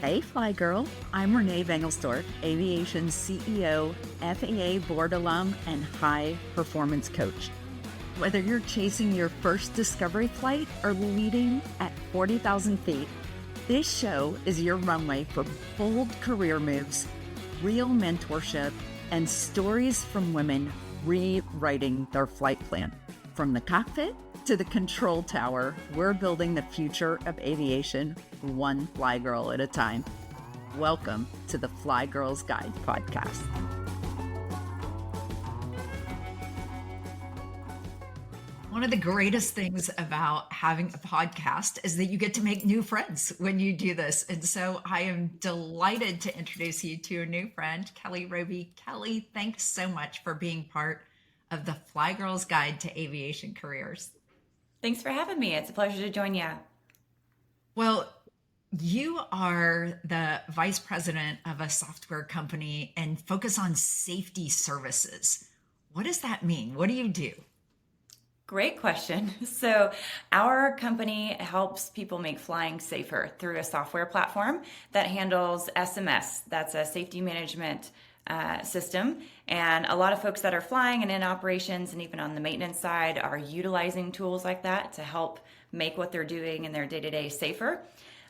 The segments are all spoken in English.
Hey, Fly Girl. I'm René Vengelsdorf, Aviation CEO, FAA board alum, and high performance coach. Whether you're chasing your first discovery flight or leading at 40,000 feet, this show is your runway for bold career moves, real mentorship, and stories from women rewriting their flight plan. From the cockpit to the control tower, we're building the future of aviation one fly girl at a time. Welcome to the Fly Girls Guide podcast. One of the greatest things about having a podcast is that you get to make new friends when you do this. And so I am delighted to introduce you to a new friend, Kellie Roby. Kellie, thanks so much for being part of the Fly Girls Guide to Aviation Careers. Thanks for having me. It's a pleasure to join you. Well, you are the vice president of a software company and focus on safety services. What does that mean? What do you do? Great question. So our company helps people make flying safer through a software platform that handles SMS. That's a safety management system. And a lot of folks that are flying and in operations and even on the maintenance side are utilizing tools like that to help make what they're doing in their day-to-day safer.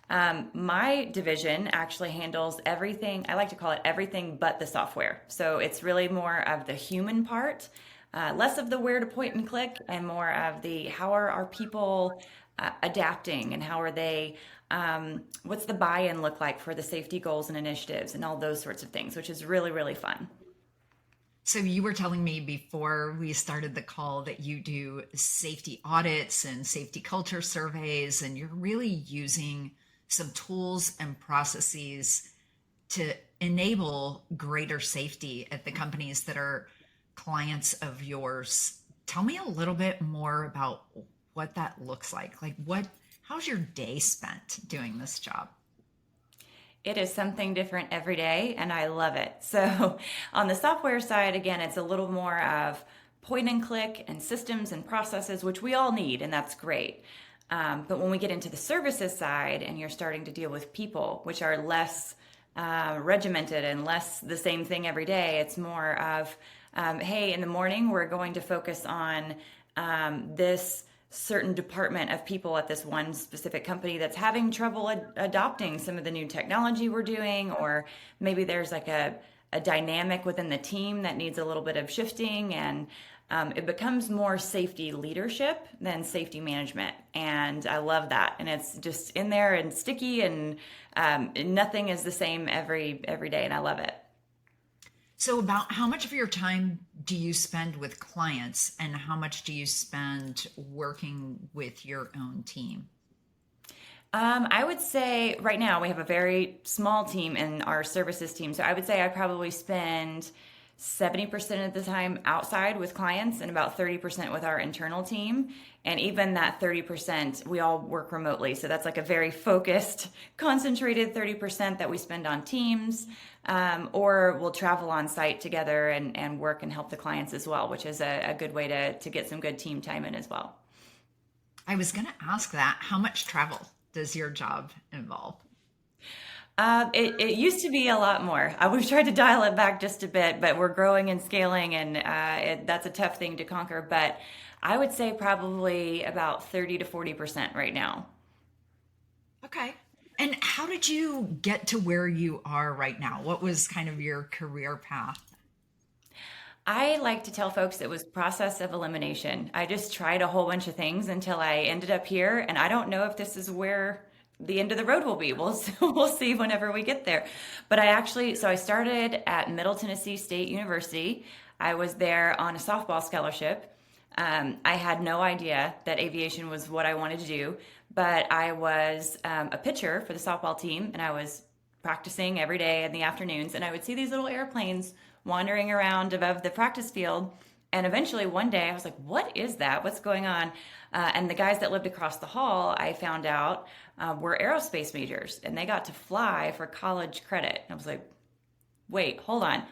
My division actually handles everything. I like to call it everything but the software. So it's really more of the human part, less of the where to point and click, and more of the how are our people adapting, and how are they, what's the buy-in look like for the safety goals and initiatives and all those sorts of things, which is really, really fun. So you were telling me before we started the call that you do safety audits and safety culture surveys, and you're really using some tools and processes to enable greater safety at the companies that are clients of yours. Tell me a little bit more about what that looks like. How's your day spent doing this job? It is something different every day, and I love it. So on the software side, again, it's a little more of point and click and systems and processes, which we all need, and that's great. But when we get into the services side and you're starting to deal with people, which are less regimented and less the same thing every day, it's more of, hey, in the morning, we're going to focus on this certain department of people at this one specific company that's having trouble adopting some of the new technology we're doing, or maybe there's like a dynamic within the team that needs a little bit of shifting, and it becomes more safety leadership than safety management. And I love that. And it's just in there and sticky, and nothing is the same every day. And I love it. So about how much of your time do you spend with clients, and how much do you spend working with your own team? I would say right now we have a very small team in our services team. So I would say I probably spend 70% of the time outside with clients and about 30% with our internal team. And even that 30%, we all work remotely. So that's like a very focused, concentrated 30% that we spend on teams, or we'll travel on site together and work and help the clients as well, which is a good way to get some good team time in as well. I was going to ask that. How much travel does your job involve? It used to be a lot more. We've tried to dial it back just a bit, but we're growing and scaling, and that's a tough thing to conquer. But I would say probably about 30 to 40% right now. Okay. And how did you get to where you are right now? What was kind of your career path? I like to tell folks it was process of elimination. I just tried a whole bunch of things until I ended up here, and I don't know if this is where the end of the road will be. We'll see whenever we get there. But I started at Middle Tennessee State University. I was there on a softball scholarship. I had no idea that aviation was what I wanted to do, but I was a pitcher for the softball team, and I was practicing every day in the afternoons, and I would see these little airplanes wandering around above the practice field. And eventually one day I was like, what is that? What's going on? And the guys that lived across the hall, I found out, were aerospace majors, and they got to fly for college credit. And I was like, wait, hold on.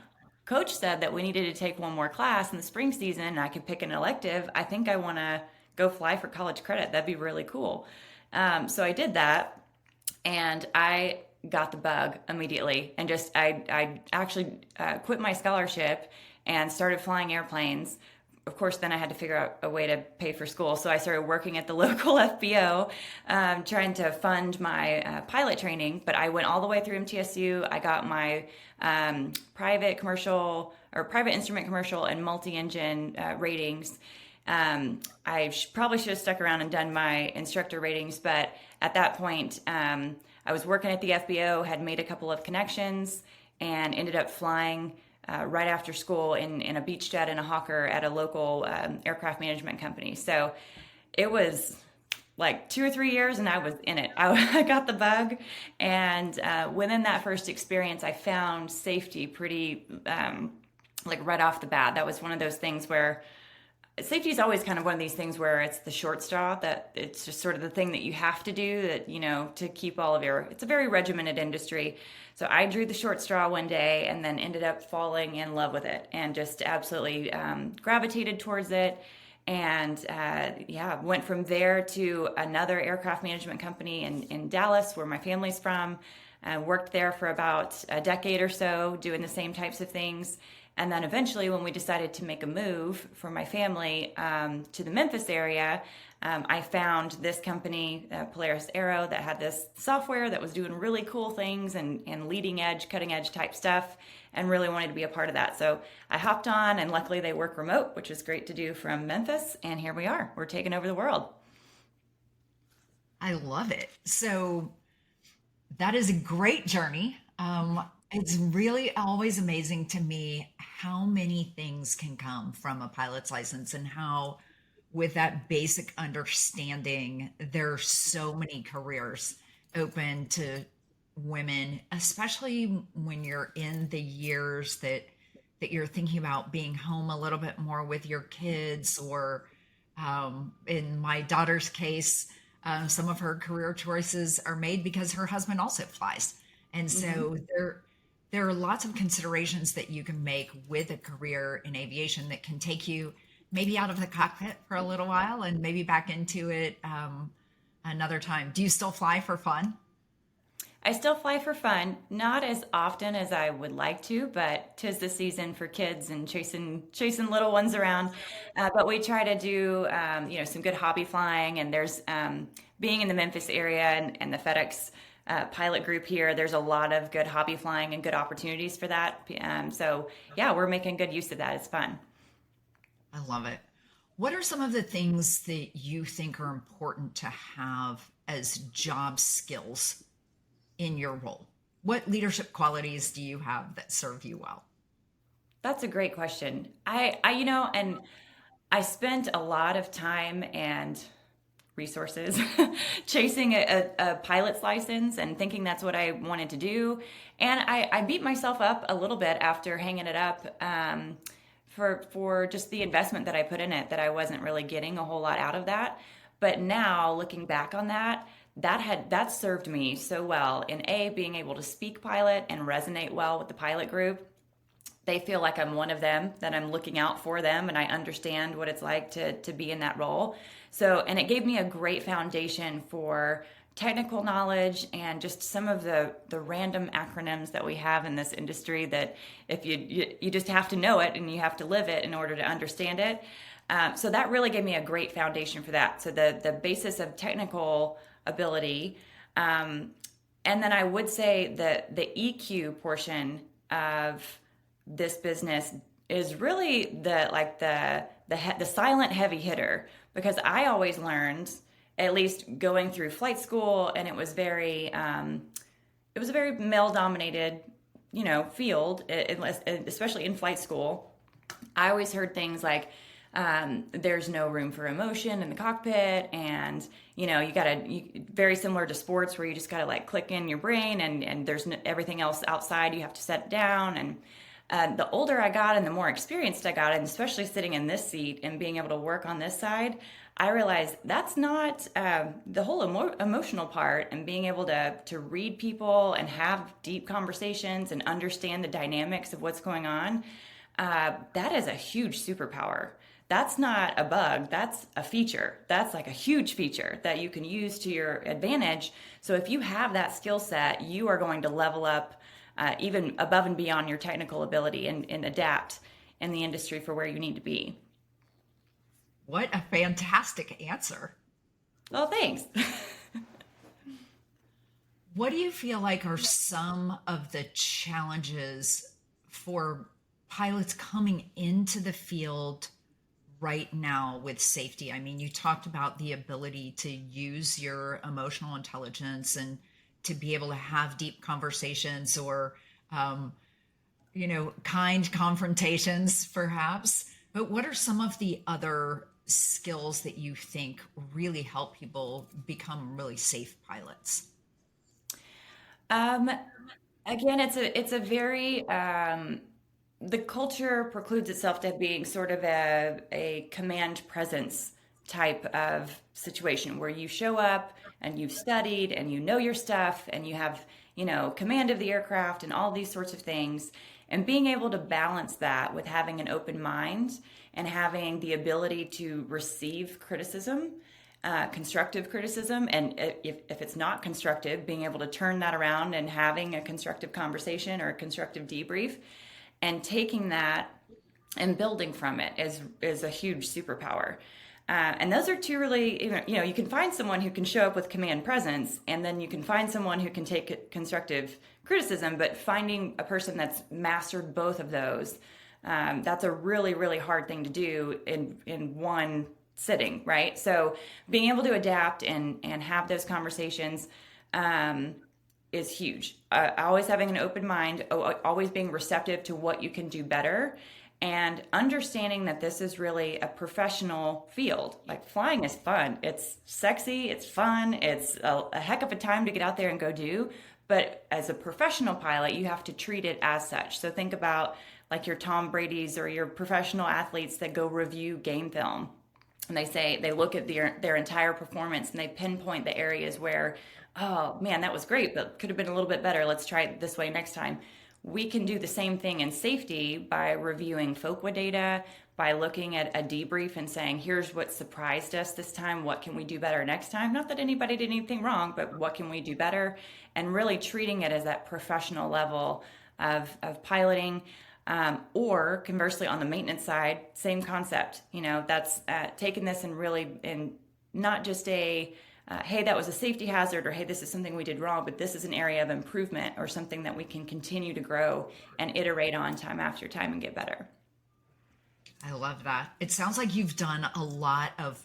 Coach said that we needed to take one more class in the spring season and I could pick an elective. I think I want to go fly for college credit. That'd be really cool. So I did that, and I got the bug immediately, and just I actually quit my scholarship and started flying airplanes. Of course, then I had to figure out a way to pay for school, so I started working at the local FBO, trying to fund my pilot training. But I went all the way through MTSU. I got my private commercial or private instrument commercial and multi-engine ratings. Probably should have stuck around and done my instructor ratings, but at that point, I was working at the FBO, had made a couple of connections, and ended up flying right after school in a beach jet and a Hawker at a local aircraft management company. So it was like 2 or 3 years and I was in it. I got the bug, and within that first experience, I found safety pretty like right off the bat. That was one of those things where safety is always kind of one of these things where it's the short straw, that it's just sort of the thing that you have to do, that, you know, to keep all of your, it's a very regimented industry. So I drew the short straw one day and then ended up falling in love with it and just absolutely gravitated towards it. And went from there to another aircraft management company in Dallas, where my family's from. Worked there for about a decade or so, doing the same types of things. And then eventually, when we decided to make a move for my family to the Memphis area, I found this company, Polaris Aero, that had this software that was doing really cool things and leading edge, cutting edge type stuff, and really wanted to be a part of that. So I hopped on, and luckily they work remote, which is great to do from Memphis. And here we are. We're taking over the world. I love it. So that is a great journey. It's really always amazing to me how many things can come from a pilot's license, and how, with that basic understanding, there are so many careers open to women, especially when you're in the years that you're thinking about being home a little bit more with your kids, or in my daughter's case, some of her career choices are made because her husband also flies. And so there are lots of considerations that you can make with a career in aviation that can take you maybe out of the cockpit for a little while and maybe back into it another time. Do you still fly for fun? I still fly for fun, not as often as I would like to, but 'tis the season for kids and chasing little ones around. But we try to do some good hobby flying, and there's being in the Memphis area and the FedEx pilot group here, there's a lot of good hobby flying and good opportunities for that. So yeah, we're making good use of that. It's fun. I love it. What are some of the things that you think are important to have as job skills in your role? What leadership qualities do you have that serve you well? That's a great question. And I spent a lot of time and resources chasing a pilot's license and thinking that's what I wanted to do. And I beat myself up a little bit after hanging it up for just the investment that I put in it, that I wasn't really getting a whole lot out of that. But now looking back on that served me so well in being able to speak pilot and resonate well with the pilot group. They feel like I'm one of them, that I'm looking out for them, and I understand what it's like to be in that role. So, and it gave me a great foundation for technical knowledge and just some of the random acronyms that we have in this industry, that if you just have to know it and you have to live it in order to understand it. So that really gave me a great foundation for that. So the basis of technical ability. And then I would say that the EQ portion of this business is really the silent heavy hitter, because I always learned, at least going through flight school, and it was a very male dominated, field, especially in flight school. I always heard things like, there's no room for emotion in the cockpit, and very similar to sports, where you just gotta like click in your brain, and there's everything else outside you have to set down. And the older I got and the more experienced I got, and especially sitting in this seat and being able to work on this side, I realized that's not the whole emotional part, and being able to read people and have deep conversations and understand the dynamics of what's going on. That is a huge superpower that's not a bug, that's a feature. That's like a huge feature that you can use to your advantage. So if you have that skill set, you are going to level up even above and beyond your technical ability and adapt in the industry for where you need to be. What a fantastic answer. Well, thanks. What do you feel like are some of the challenges for pilots coming into the field right now with safety? I mean, you talked about the ability to use your emotional intelligence and to be able to have deep conversations or, kind confrontations, perhaps. But what are some of the other skills that you think really help people become really safe pilots? Um, Again, it's a very the culture precludes itself to being sort of a command presence type of situation where you show up and you've studied and you know your stuff and you have, command of the aircraft and all these sorts of things. And being able to balance that with having an open mind and having the ability to receive criticism, constructive criticism, and if it's not constructive, being able to turn that around and having a constructive conversation or a constructive debrief and taking that and building from it is a huge superpower. And those are two really, you can find someone who can show up with command presence, and then you can find someone who can take constructive criticism, but finding a person that's mastered both of those, that's a really, really hard thing to do in one sitting, right? So being able to adapt and have those conversations is huge. Always having an open mind, always being receptive to what you can do better, and understanding that this is really a professional field. Like, flying is fun. It's sexy. It's fun. It's a heck of a time to get out there and go do. But as a professional pilot, you have to treat it as such. So think about like your Tom Brady's or your professional athletes that go review game film. And they look at their entire performance and they pinpoint the areas where, oh man, that was great, but could have been a little bit better. Let's try it this way next time. We can do the same thing in safety by reviewing FOQA data, by looking at a debrief and saying, here's what surprised us this time. What can we do better next time? Not that anybody did anything wrong, but what can we do better? And really treating it as that professional level of piloting. Or conversely, on the maintenance side, same concept. That's taking this and not just hey, that was a safety hazard, or hey, this is something we did wrong, but this is an area of improvement or something that we can continue to grow and iterate on time after time and get better. I love that. It sounds like you've done a lot of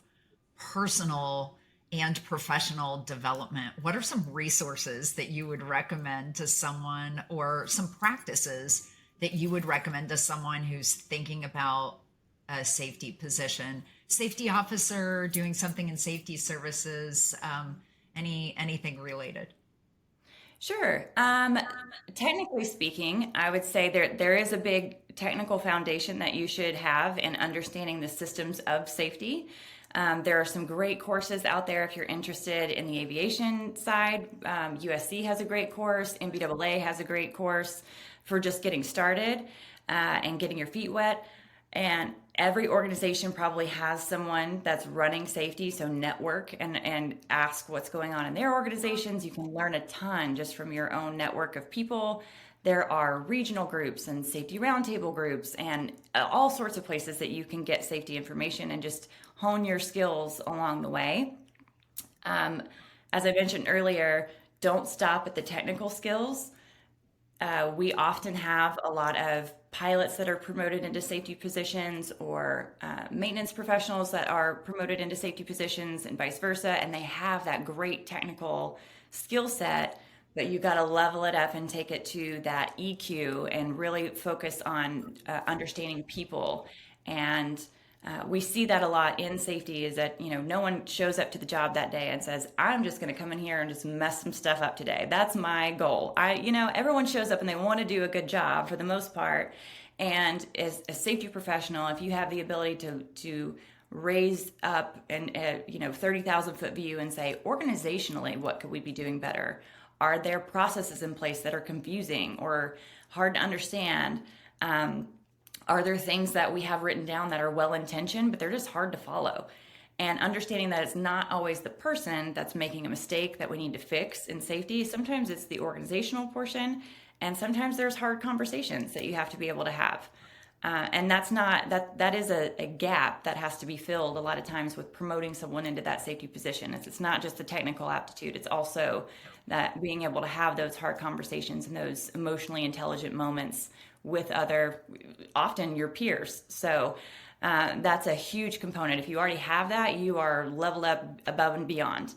personal and professional development. What are some resources that you would recommend to someone, or some practices that you would recommend to someone who's thinking about a safety position, safety officer, doing something in safety services, anything related? Sure. Technically speaking, I would say there is a big technical foundation that you should have in understanding the systems of safety. There are some great courses out there if you're interested in the aviation side. USC has a great course. NBAA has a great course for just getting started and getting your feet wet. And every organization probably has someone that's running safety, so network and ask what's going on in their organizations. You can learn a ton just from your own network of people. There are regional groups and safety roundtable groups and all sorts of places that you can get safety information and just hone your skills along the way. As I mentioned earlier, don't stop at the technical skills. We often have a lot of pilots that are promoted into safety positions, or maintenance professionals that are promoted into safety positions, and vice versa. And they have that great technical skill set, but you got to level it up and take it to that EQ and really focus on understanding people. And we see that a lot in safety, is that, no one shows up to the job that day and says, I'm just going to come in here and just mess some stuff up today. That's my goal. Everyone shows up and they want to do a good job for the most part. And as a safety professional, if you have the ability to raise up and 30,000 foot view and say, organizationally, what could we be doing better? Are there processes in place that are confusing or hard to understand? Are there things that we have written down that are well-intentioned, but they're just hard to follow? And understanding that it's not always the person that's making a mistake that we need to fix in safety. Sometimes it's the organizational portion, and sometimes there's hard conversations that you have to be able to have. And that is a gap that has to be filled a lot of times with promoting someone into that safety position. It's not just the technical aptitude, it's also that being able to have those hard conversations and those emotionally intelligent moments with other, often your peers. So that's a huge component. If you already have that, you are leveled up above and beyond.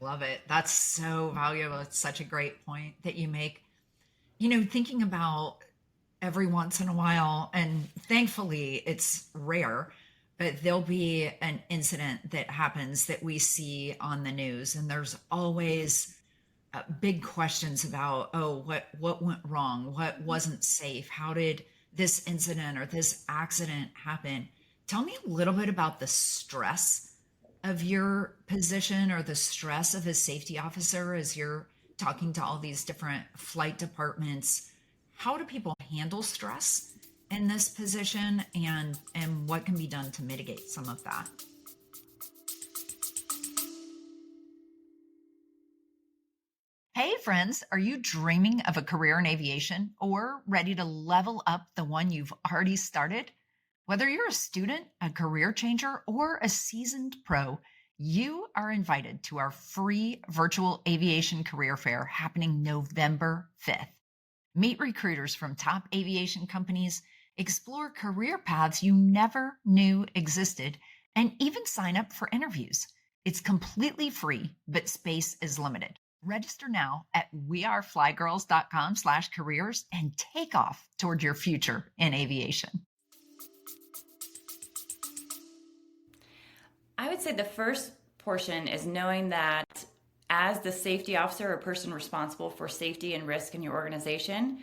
Love it. That's so valuable. It's such a great point that you make. Thinking about every once in a while, and thankfully it's rare, but there'll be an incident that happens that we see on the news, and there's always big questions about, oh, what went wrong? What wasn't safe? How did this incident or this accident happen? Tell me a little bit about the stress of your position or the stress of a safety officer as you're talking to all these different flight departments. How do people handle stress in this position, and what can be done to mitigate some of that? Hey friends, are you dreaming of a career in aviation or ready to level up the one you've already started? Whether you're a student, a career changer, or a seasoned pro, you are invited to our free virtual aviation career fair happening November 5th. Meet recruiters from top aviation companies, explore career paths you never knew existed, and even sign up for interviews. It's completely free, but space is limited. Register now at weareflygirls.com/careers and take off toward your future in aviation. I would say the first portion is knowing that as the safety officer or person responsible for safety and risk in your organization,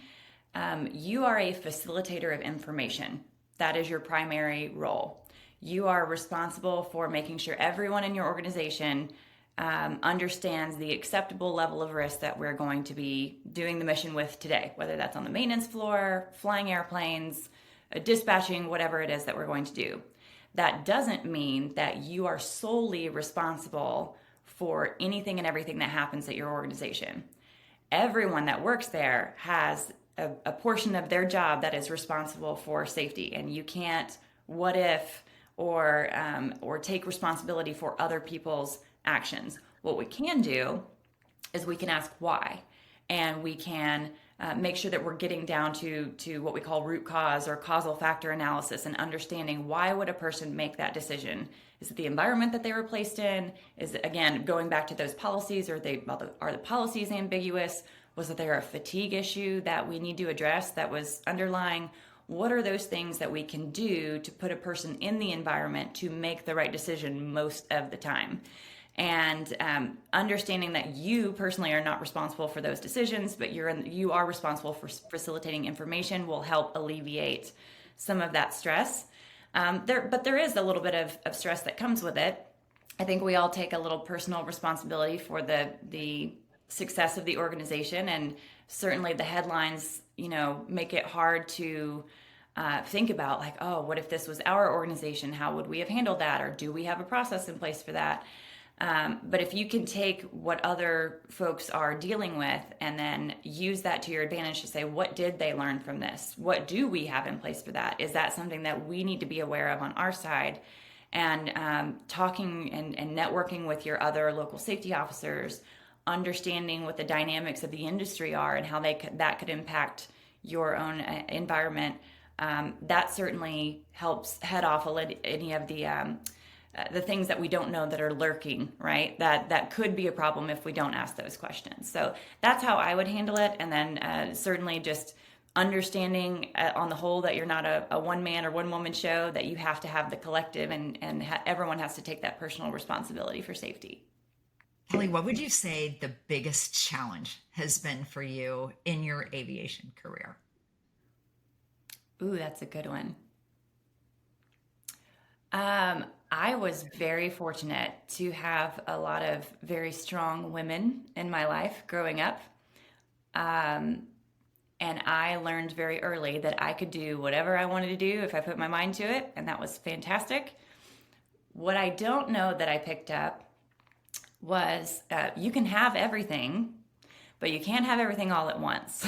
you are a facilitator of information. That is your primary role. You are responsible for making sure everyone in your organization understands the acceptable level of risk that we're going to be doing the mission with today, whether that's on the maintenance floor, flying airplanes, dispatching, whatever it is that we're going to do. That doesn't mean that you are solely responsible for anything and everything that happens at your organization. Everyone that works there has a portion of their job that is responsible for safety, and you can't what if or take responsibility for other people's actions. What we can do is we can ask why, and we can make sure that we're getting down to what we call root cause or causal factor analysis, and understanding why would a person make that decision. Is it the environment that they were placed in? Is it, again, going back to those policies, are the policies ambiguous? Was there a fatigue issue that we need to address that was underlying? What are those things that we can do to put a person in the environment to make the right decision most of the time? And understanding that you personally are not responsible for those decisions, but you are responsible for facilitating information will help alleviate some of that stress. But there is a little bit of stress that comes with it. I think we all take a little personal responsibility for the success of the organization, and certainly the headlines, make it hard to think about, like, oh, what if this was our organization? How would we have handled that? Or do we have a process in place for that? But if you can take what other folks are dealing with and then use that to your advantage to say, what did they learn from this? What do we have in place for that? Is that something that we need to be aware of on our side? And talking and networking with your other local safety officers, understanding what the dynamics of the industry are and how that could impact your own environment, that certainly helps head off any of the things that we don't know that are lurking, right? That could be a problem if we don't ask those questions. So that's how I would handle it. And then certainly just understanding on the whole that you're not a one-man or one-woman show, that you have to have the collective, and everyone has to take that personal responsibility for safety. Kellie, what would you say the biggest challenge has been for you in your aviation career? Ooh, that's a good one. I was very fortunate to have a lot of very strong women in my life growing up. And I learned very early that I could do whatever I wanted to do if I put my mind to it. And that was fantastic. What I don't know that I picked up was you can have everything, but you can't have everything all at once.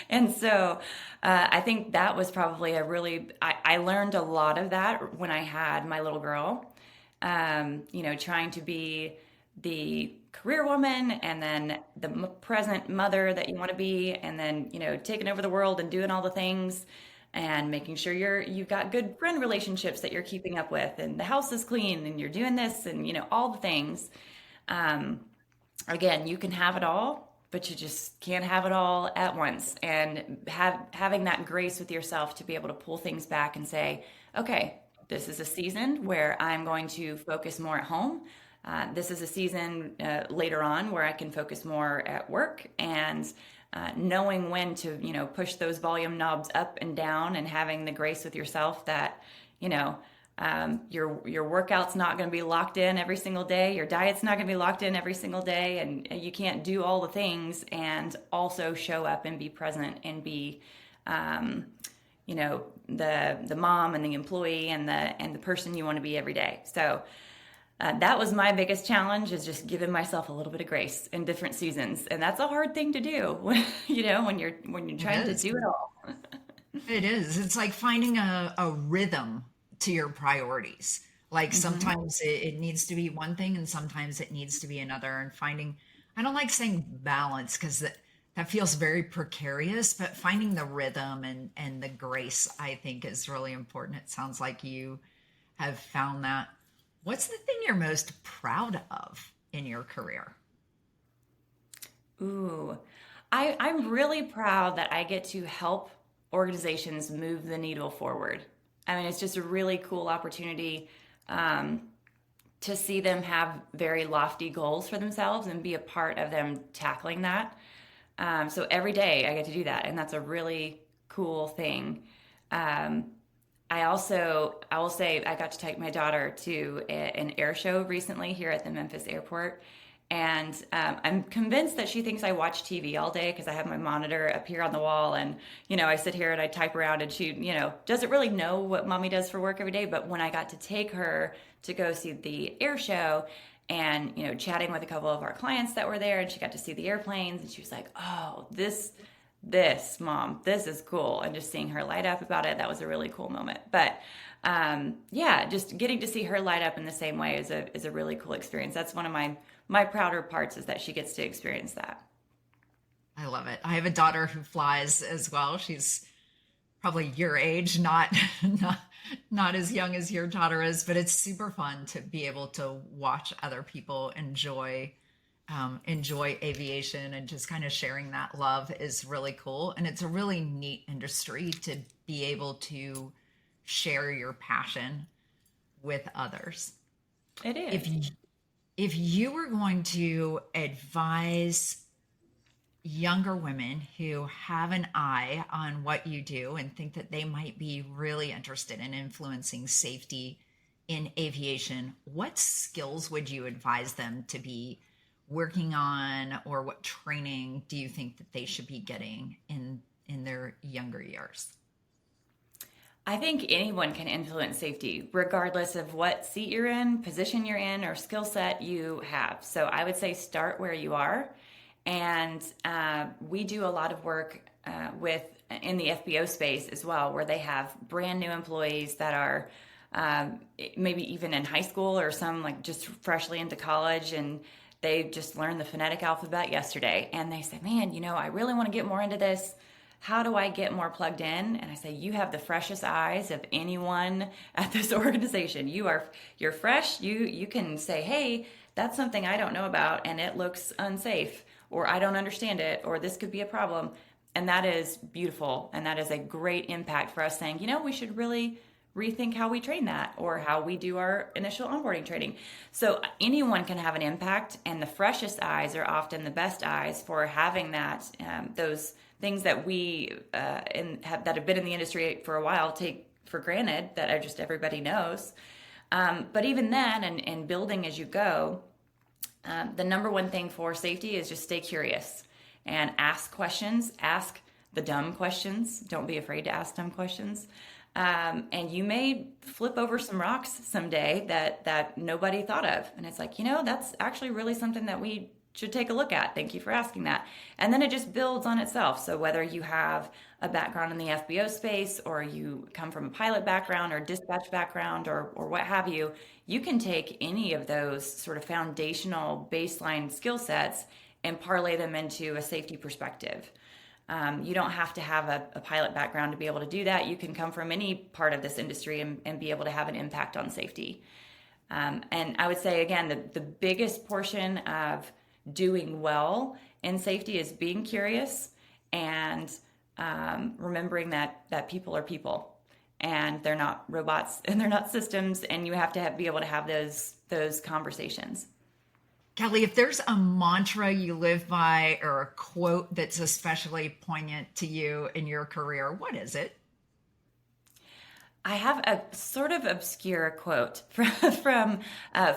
And so I think that was probably I learned a lot of that when I had my little girl, trying to be the career woman and then the present mother that you want to be, and then, taking over the world and doing all the things and making sure you've got good friend relationships that you're keeping up with, and the house is clean and you're doing this and, all the things. Again, you can have it all, but you just can't have it all at once. And having that grace with yourself to be able to pull things back and say, okay, this is a season where I'm going to focus more at home. This is a season later on where I can focus more at work, and knowing when to, push those volume knobs up and down, and having the grace with yourself that, your workout's not going to be locked in every single day. Your diet's not going to be locked in every single day, and you can't do all the things and also show up and be present and be, the mom and the employee and the person you want to be every day. So that was my biggest challenge, is just giving myself a little bit of grace in different seasons, and that's a hard thing to do when you're trying to do it all. It is. It's like finding a rhythm to your priorities. Like sometimes it needs to be one thing and sometimes it needs to be another. And finding, I don't like saying balance because that feels very precarious, but finding the rhythm and the grace, I think, is really important. It sounds like you have found that. What's the thing you're most proud of in your career? Ooh, I'm really proud that I get to help organizations move the needle forward. I mean, it's just a really cool opportunity to see them have very lofty goals for themselves and be a part of them tackling that. So every day I get to do that, and that's a really cool thing. I will say I got to take my daughter to an air show recently here at the Memphis airport. And I'm convinced that she thinks I watch TV all day because I have my monitor up here on the wall. And, I sit here and I type around, and she, doesn't really know what mommy does for work every day. But when I got to take her to go see the air show and, chatting with a couple of our clients that were there, and she got to see the airplanes, and she was like, oh, this mom, this is cool. And just seeing her light up about it, that was a really cool moment. But just getting to see her light up in the same way is a really cool experience. That's one of my prouder parts, is that she gets to experience that. I love it. I have a daughter who flies as well. She's probably your age, not as young as your daughter is, but it's super fun to be able to watch other people enjoy aviation, and just kind of sharing that love is really cool. And it's a really neat industry to be able to share your passion with others. It is. If you were going to advise younger women who have an eye on what you do and think that they might be really interested in influencing safety in aviation, what skills would you advise them to be working on, or what training do you think that they should be getting in their younger years? I think anyone can influence safety, regardless of what seat you're in, position you're in, or skill set you have. So I would say start where you are. And we do a lot of work in the FBO space as well, where they have brand new employees that are maybe even in high school, or some like just freshly into college, and they just learned the phonetic alphabet yesterday. And they say, man, I really want to get more into this. How do I get more plugged in? And I say, you have the freshest eyes of anyone at this organization. You're fresh. You can say, hey, that's something I don't know about, and it looks unsafe, or I don't understand it, or this could be a problem. And that is beautiful. And that is a great impact for us, saying, we should really rethink how we train that, or how we do our initial onboarding training. So anyone can have an impact, and the freshest eyes are often the best eyes for having that, those things that we that have been in the industry for a while take for granted, that are just everybody knows. But even then, and building as you go, the number one thing for safety is just stay curious and ask questions. Ask the dumb questions. Don't be afraid to ask dumb questions. And you may flip over some rocks someday that nobody thought of. And it's like, that's actually really something that we should take a look at. Thank you for asking that. And then it just builds on itself. So whether you have a background in the FBO space, or you come from a pilot background or dispatch background, or what have you, you can take any of those sort of foundational baseline skill sets and parlay them into a safety perspective. You don't have to have a pilot background to be able to do that. You can come from any part of this industry and be able to have an impact on safety. And I would say, again, the biggest portion of doing well in safety is being curious and remembering that people are people, and they're not robots and they're not systems, and you have to be able to have those conversations. Kellie, if there's a mantra you live by or a quote that's especially poignant to you in your career, what is it? I have a sort of obscure quote from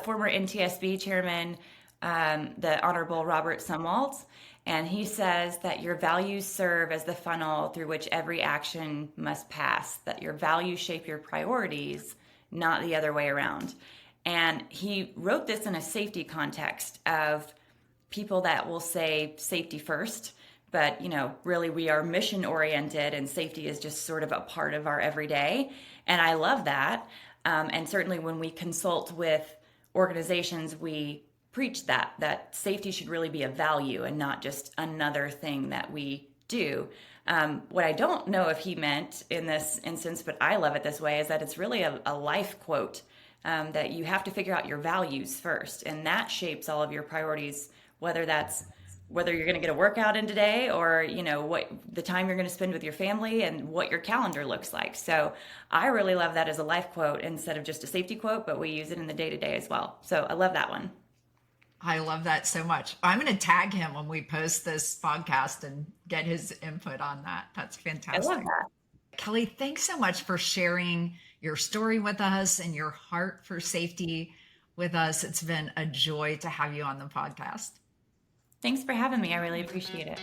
former NTSB chairman, the Honorable Robert Sumwalt. And he says that your values serve as the funnel through which every action must pass, that your values shape your priorities, not the other way around. And he wrote this in a safety context of people that will say safety first, but really we are mission oriented, and safety is just sort of a part of our everyday. And I love that. And certainly when we consult with organizations, we preach that safety should really be a value and not just another thing that we do. What I don't know if he meant in this instance, but I love it this way, is that it's really a life quote, that you have to figure out your values first, and that shapes all of your priorities, whether you're going to get a workout in today, or what the time you're going to spend with your family and what your calendar looks like. So I really love that as a life quote instead of just a safety quote, but we use it in the day-to-day as well. So I love that one. I love that so much. I'm going to tag him when we post this podcast and get his input on that. That's fantastic. I love that. Kellie, thanks so much for sharing your story with us and your heart for safety with us. It's been a joy to have you on the podcast. Thanks for having me. I really appreciate it.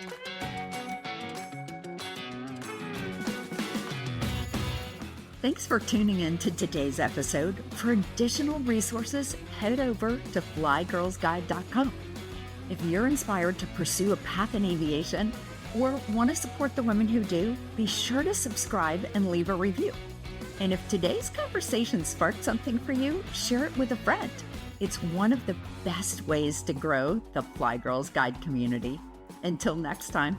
Thanks for tuning in to today's episode. For additional resources, head over to flygirlsguide.com. If you're inspired to pursue a path in aviation or want to support the women who do, be sure to subscribe and leave a review. And if today's conversation sparked something for you, share it with a friend. It's one of the best ways to grow the Fly Girls Guide community. Until next time.